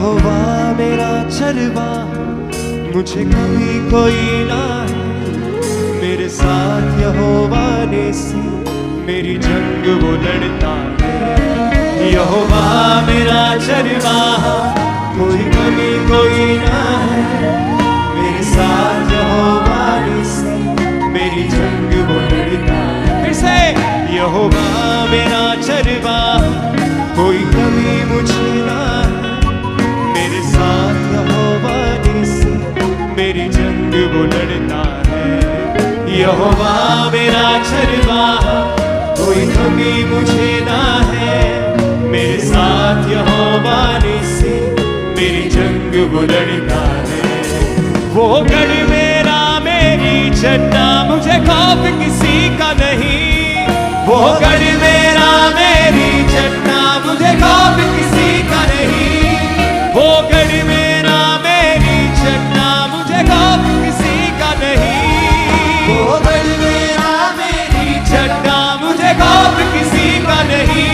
यहोवा मेरा चरवाहा, मुझे कभी कोई ना है। मेरे साथ यहोवा नेसी, मेरी जंग वो लड़ता है। यहोवा मेरा चरवाहा, कोई कभी कोई ना है। मेरे साथ यहोवा नेसी, मेरी जंग वो लड़ता है। फिर से यहोवा मेरा चरवाहा, कोई कभी मुझे ना है। मेरे साथ यहोवा नेसी, मेरी जंग वो लड़ता है। यहोवा मेरा चरवाहा, कोई कमी मुझे ना है। मेरे साथ यहोवा नेसी, मेरी जंग वो लड़ता है। वो गढ़ मेरा मेरी चट्टा, मुझे खौफ किसी का नहीं। वो गढ़ मेरा मेरी चट्टा, मुझे खौफ किसी का नहीं। वो गढ़ मेरा मेरी चट्टा, मुझे खौफ किसी का नहीं। वो गढ़ मेरा मेरी चट्टा, मुझे खौफ किसी का नहीं।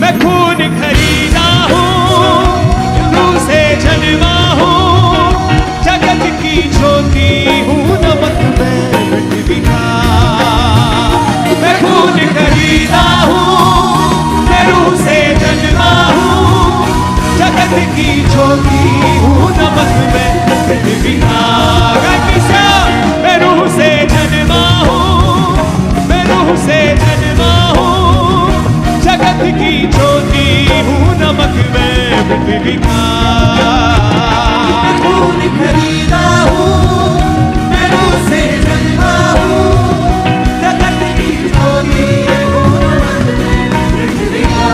मैं खून खरीदा हूँ, रूह से जन्मा हूँ, जगत की ज्योति हूँ, नमक में पृथ्वी का। मैं खून खरीदा हूँ, मैं रूह से जन्मा हूँ, जगत की ज्योति हूँ, नमक में पृथ्वी का। मैं रूह से जन्मा हूँ, मैं रूह से जन्मा हूँ, जगत की ज्योति हूँ, नमक में पृथ्वी का। खून खरीदा हूँ, मैं रूह से जन्मा हूँ, जगत की ज्योति हूँ, नमक में पृथ्वी का।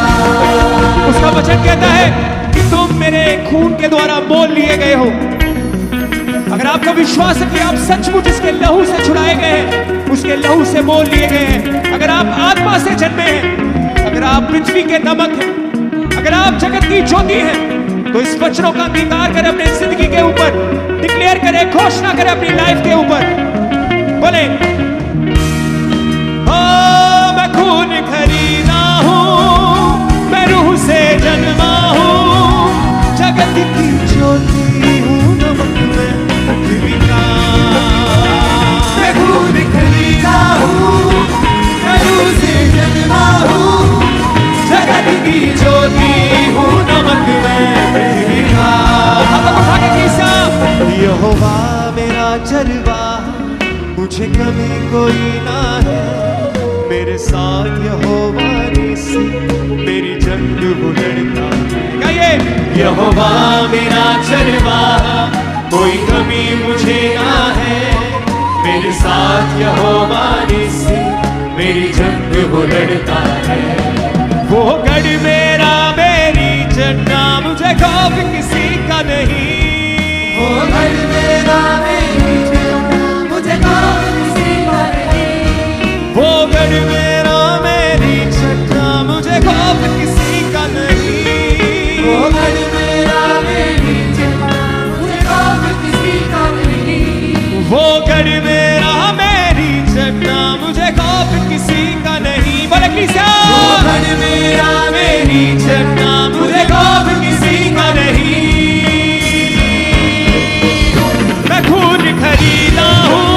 उसका वचन कहता है कि तुम मेरे खून के द्वारा मोल लिए गए हो। अगर आपका विश्वास है कि आप सचमुच इसके लहू से छुड़ाए गए हैं, उसके लहू से मोल लिए गए हैं, अगर आप आत्मा से जन्मे हैं, अगर आप पृथ्वी के नमक हैं, अगर आप जगत की ज्योति हैं, तो इस वचनों का अंगीकार करें अपनी जिंदगी के ऊपर, डिक्लेयर करें, घोषणा करें अपनी लाइफ के ऊपर। बोले, ओ मैं खून खरीदा हूँ, मैं रूह से जन्मा हूँ, जगत की ज्योति हूँ, नमक में पृथ्वी का। मैं खून खरीदा हूँ, मैं रूह से जन्मा हूँ, जगत की ज्योति हूँ, नमक में पृथ्वी का। यहोवा मेरा चरवाहा, मुझे कभी कोई ना है। मेरे साथ यहोवा नेसी, मेरी जंग वो लड़ता है। यहोवा मेरा चरवाहा, कोई कमी मुझे ना है। मेरे साथ यहोवा नेसी, मेरी जंग वो लड़ता है। वो गढ़ मेरा मेरी चट्टा, मुझे खौफ किसी का नहीं। वो गढ़ मेरा मेरी चट्टा, मुझे खौफ किसी का नहीं। वो गढ़ मेरा मेरी चट्टा, मुझे खौफ किसी का नहीं। वो गढ़ मेरा मेरी चट्टा, मुझे खौफ किसी का नहीं। वो गढ़ मेरा मेरी चट्टा, मुझे खौफ किसी का नहीं। बोले किसा, वो गढ़ मेरा मेरी चट्टा, मुझे खौफ किसी का नहीं। मैं खून खरीदा हूँ,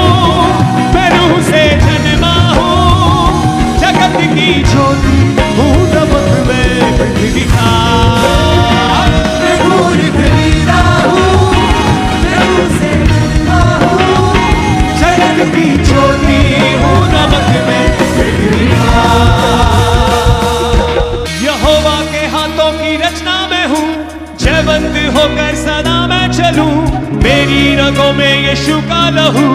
मैं रूह से जन्मा हूँ, जगत की ज्योति हूँ, नमक में पृथ्वी का। मैं खून खरीदा हूँ, मैं रूह से जन्मा हूँ, जगत की ज्योति हूँ, नमक में पृथ्वी का। यहोवा के हाथों की रचना में हूँ, जयवंत होकर सदा मैं चलूं। मेरी रगों में यीशु का लहू,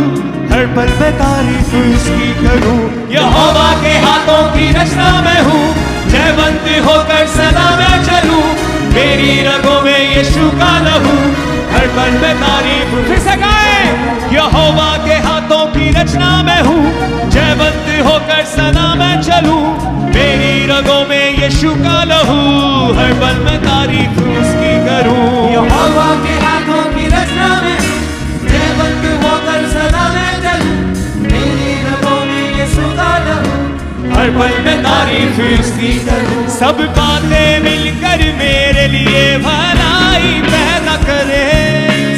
हर पल में तारीफ उसकी करूं। यहोवा के हाथों की रचना में हूँ, जयवंत होकर सदा मैं चलूं। मेरी रगों में यीशु का लहू, हर पल में तारीफ। फिर से गाएं, यहोवा के हाथों की रचना में हूँ, जयवंत होकर सदा मैं चलूं। मेरी रगों में यीशु का लहू, हर पल में तारीफ उसकी करूं। यहोवा के हाथों की रचना में, जयवंत होकर सदा मैं चलूं। मेरी रगों में यीशु का लहू, हर पल में तारीफ उसकी करूं। सब बातें मिलकर मेरे लिए भलाई पैदा करे,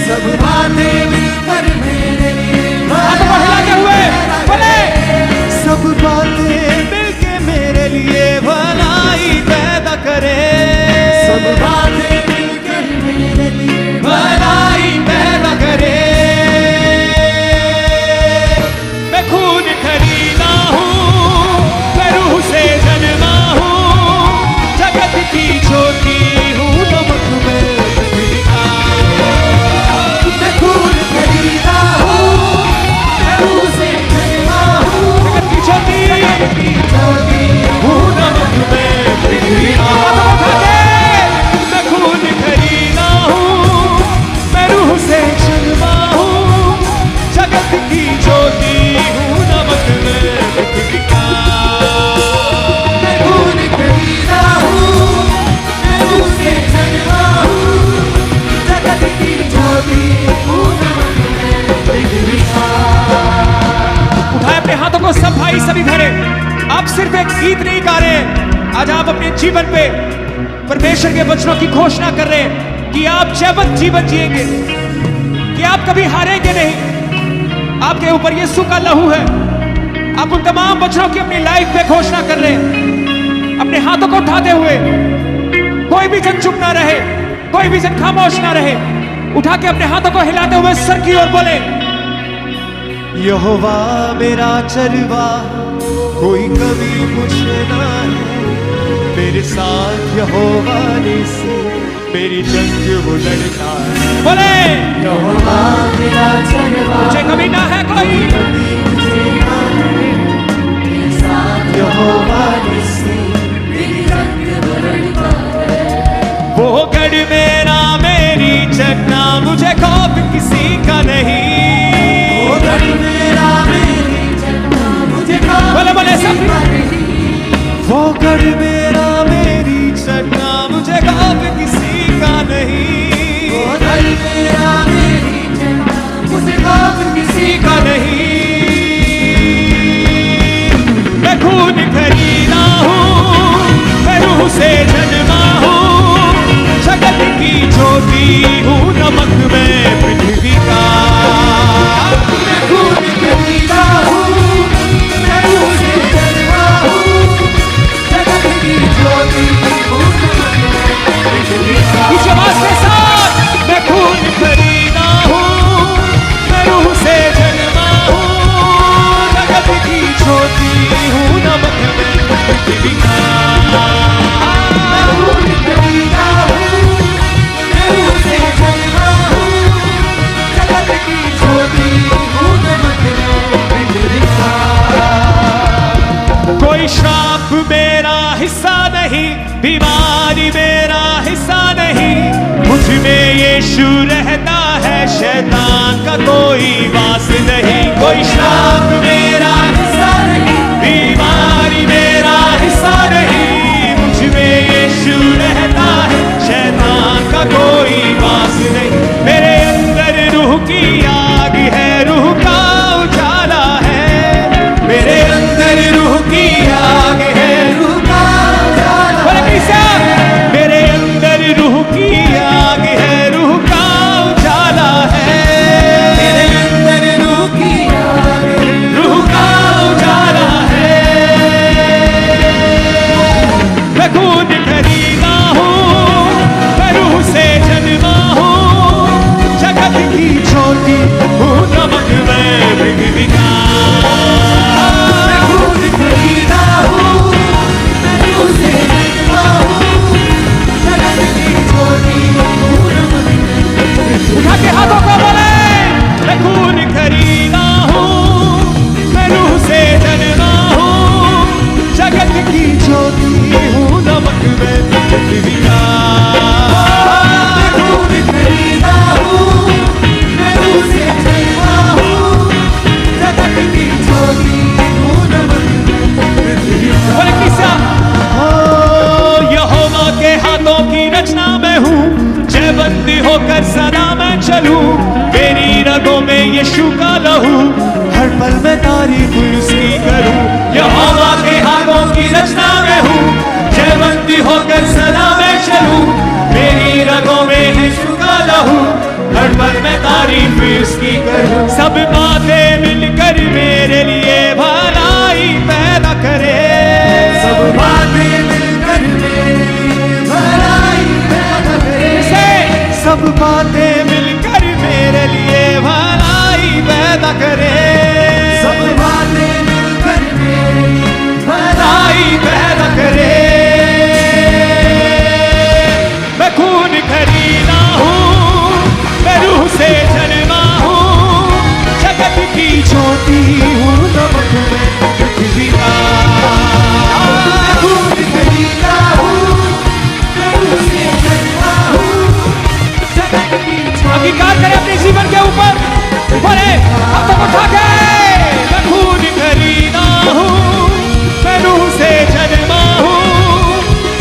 सब बातें मिलकर मेरे लिए भलाई पैदा करे, सब बातें मिलकर मेरे लिए भलाई पैदा करे, सब बातें मिलकर मेरे लिए भलाई पैदा करे। मैं खून खरीदा हूँ, मैं रूह से जन्मा हूँ, जगत की ज्योति हूँ, नमक में पृथ्वी का। मैं खून खरीदा हूँ, मैं रूह से जन्मा हूँ, जगत की ज्योति हूँ, नमक में पृथ्वी का। मैं खून खरीदा हूँ, मैं रूह से जन्मा हूँ, जगत की ज्योति हूँ, नमक में पृथ्वी का। मैं खून खरीदा हूँ, मैं रूह से जन्मा हूँ, जगत की ज्योति हूँ, नमक में पृथ्वी का। उठाए अपने हाथों को सब भाई सभी घरे। आप सिर्फ एक गीत नहीं गा रहे, आज आप अपने जीवन पे परमेश्वर के वचनों की घोषणा कर रहे हैं कि आप जयवंत जीवन जिएंगे, कि आप कभी हारेंगे नहीं। आपके ऊपर यीशु का लहू है। आप उन तमाम वचनों की अपनी लाइफ में घोषणा कर रहे हैं, अपने हाथों को उठाते हुए। कोई भी जन चुप ना रहे, कोई भी जन खामोश ना रहे। उठा के अपने हाथों को हिलाते हुए सर की ओर बोले, यहोवा मेरा चरवा, कोई कमी मुझे ना है। मेरे साथ यहोवा ने से मेरी जंग वो लड़ता है। बोले यहोवा मेरा चरवा, मुझे कमी ना है कोई, मुझे ना है। मेरे साथ यहोवा ने से मेरी जंग वो लड़ता है। वो गढ़ मेरा मेरी चढ़ना, मुझे खौफ किसी का नहीं। वो गढ़ मेरा मेरी चढ़ना, मुझे खौफ किसी का नहीं। वो गढ़ मेरा मेरी चढ़ना, मुझे खौफ किसी का नहीं। वो गढ़ मेरा मेरी चढ़ना, मुझे खौफ किसी का नहीं। मैं खून खरीदा हूँ, मैं रूह से जन्मा हूँ, जगत की ज्योति हूँ, नमक में पृथ्वी का। मैं खून खरीदा हूँ, मैं रूह से जन्मा हूँ, जगत की ज्योति हूँ, नमक में पृथ्वी का। इस आवाज के साथ, मैं खून खरीदा हूँ, मैं रूह से जन्मा हूँ, जगत की ज्योति हूँ, नमक में पृथ्वी का। मैं खून खरीदा हूँ, मैं रूह से जन्मा हूँ, जगत की ज्योति हूँ, नमक में पृथ्वी का। कोई श्राप मेरा हिस्सा नहीं, बीमारी मेरा हिस्सा नहीं। मुझ में यीशु रहता है, शैतान का कोई वास नहीं। कोई श्राप मेरा हिस्सा नहीं, बीमारी मेरा हिस्सा नहीं। मुझ में यीशु रहता है, शैतान का कोई वास नहीं। मेरे अंदर रूह की आग है, रूह का उजाला है। मेरे अंदर रूह की आग है, रूह का उजाला है। मेरे अंदर रूह की आग है, रूह का उजाला है। मेरे अंदर रूह की आग है, रूह का उजाला है। मैं खून खरीदा हूँ, मैं रूह से जन्मा हूँ, जगत की ज्योति हूँ, नमक में पृथ्वी का। मैं खून खरीदा हूँ, मैं रूह से जन्मा हूँ, जगत की ज्योति हूँ, नमक में पृथ्वी का। उठा के हाथों को बोले, मैं खून खरीदा हूँ, मैं रूह से जन्मा हूँ, जगत की ज्योति हूँ, नमक में पृथ्वी का। मैं खून खरीदा हूँ, मैं रूह से जन्मा हूँ, जगत की ज्योति हूँ, नमक में पृथ्वी का। बोले किसा, यहोवा के हाथों की रचना मैं हूँ, जयवंती होकर सदा मैं चलूं। मेरी रगों में यीशु का लहू, हर पल में तारीफ उसकी करूं। यहोवा के हाथों होकर सदा मैं चलूं, मेरी रगों में है शुका लहू, हर पल मैं तारीफ उसकी करूं। सब बातें मिलकर मेरे लिए भलाई पैदा करे, सब बातें मिलकर मेरे लिए भलाई पैदा करे, सब बातें मिलकर मेरे लिए भलाई पैदा करे, सब बातें मिलकर मेरे लिए भलाई पैदा करे। मैं खून खरीदा हूँ, मैं रूह से जन्मा हूँ, जगत की ज्योति हूँ, नमक में पृथ्वी का। मैं खून खरीदा हूँ, मैं रूह से जन्मा हूँ, जगत की ज्योति। अंगीकार करें अपने जीवन के ऊपर, बोले अब तक उठा के। मैं खून खरीदा हूँ, मैं रूह से जन्मा हूँ,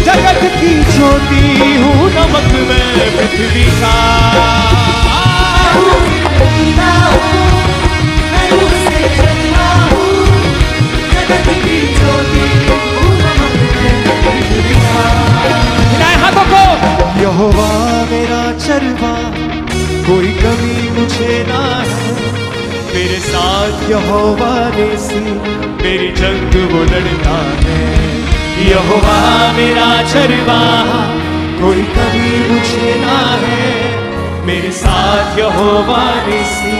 जगत की ज्योति हूँ, नमक में पृथ्वी का। हाथों को। यहोवा मेरा चरवा, कोई कमी मुझे ना है, मेरे साथ यहोवा नेसी, मेरी जंग वो लड़ता है। यहोवा मेरा चरवा, कोई कमी मुझे ना है, मेरे साथ यहोवा नेसी,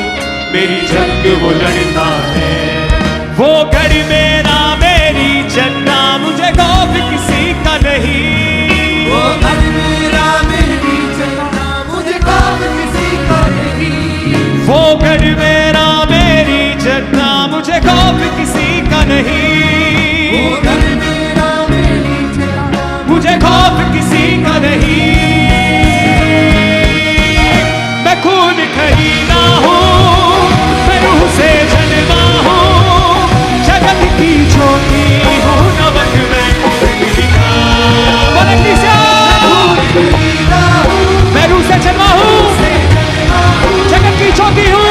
मेरी जंग वो लड़ता है। वो गढ़ मेरा मेरी जन्ना, मुझे खौफ किसी का नहीं। वो गढ़ मेरा मेरी जन्ना, मुझे खौफ किसी का नहीं। वो गढ़ मेरा मेरी जन्ना, मुझे खौफ किसी का नहीं। वो गढ़ मेरा मेरी जन्ना, मुझे खौफ किसी का नहीं। मैं खून खरीदा हूँ, मैं रूह से जन्मा हूँ, जगत की ज्योति हूँ, नमक में पृथ्वी का। बोले किसी मैं रूह से जन्मा हूँ, जगत की ज्योति हूँ,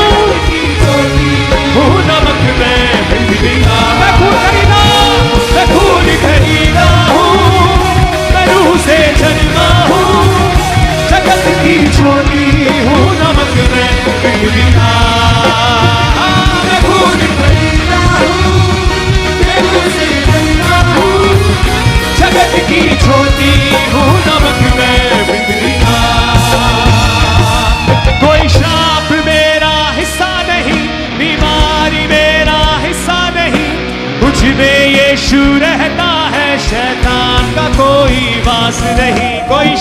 नमक में पृथ्वी का। मैं खून खरीदा, मैं खून खरीदा हूँ, मैं रूह से जन्मा हूँ, जगत की ज्योति हूँ, नमक में पृथ्वी का। मैं खून खरीदा हूँ, मैं रूह से जन्मा हूँ, जगत की ज्योति हूँ, नमक में पृथ्वी का। कोई श्राप मेरा हिस्सा नहीं, बीमारी मेरा हिस्सा नहीं, मुझ में यीशु रहता है, शैतान का कोई वास नहीं। कोई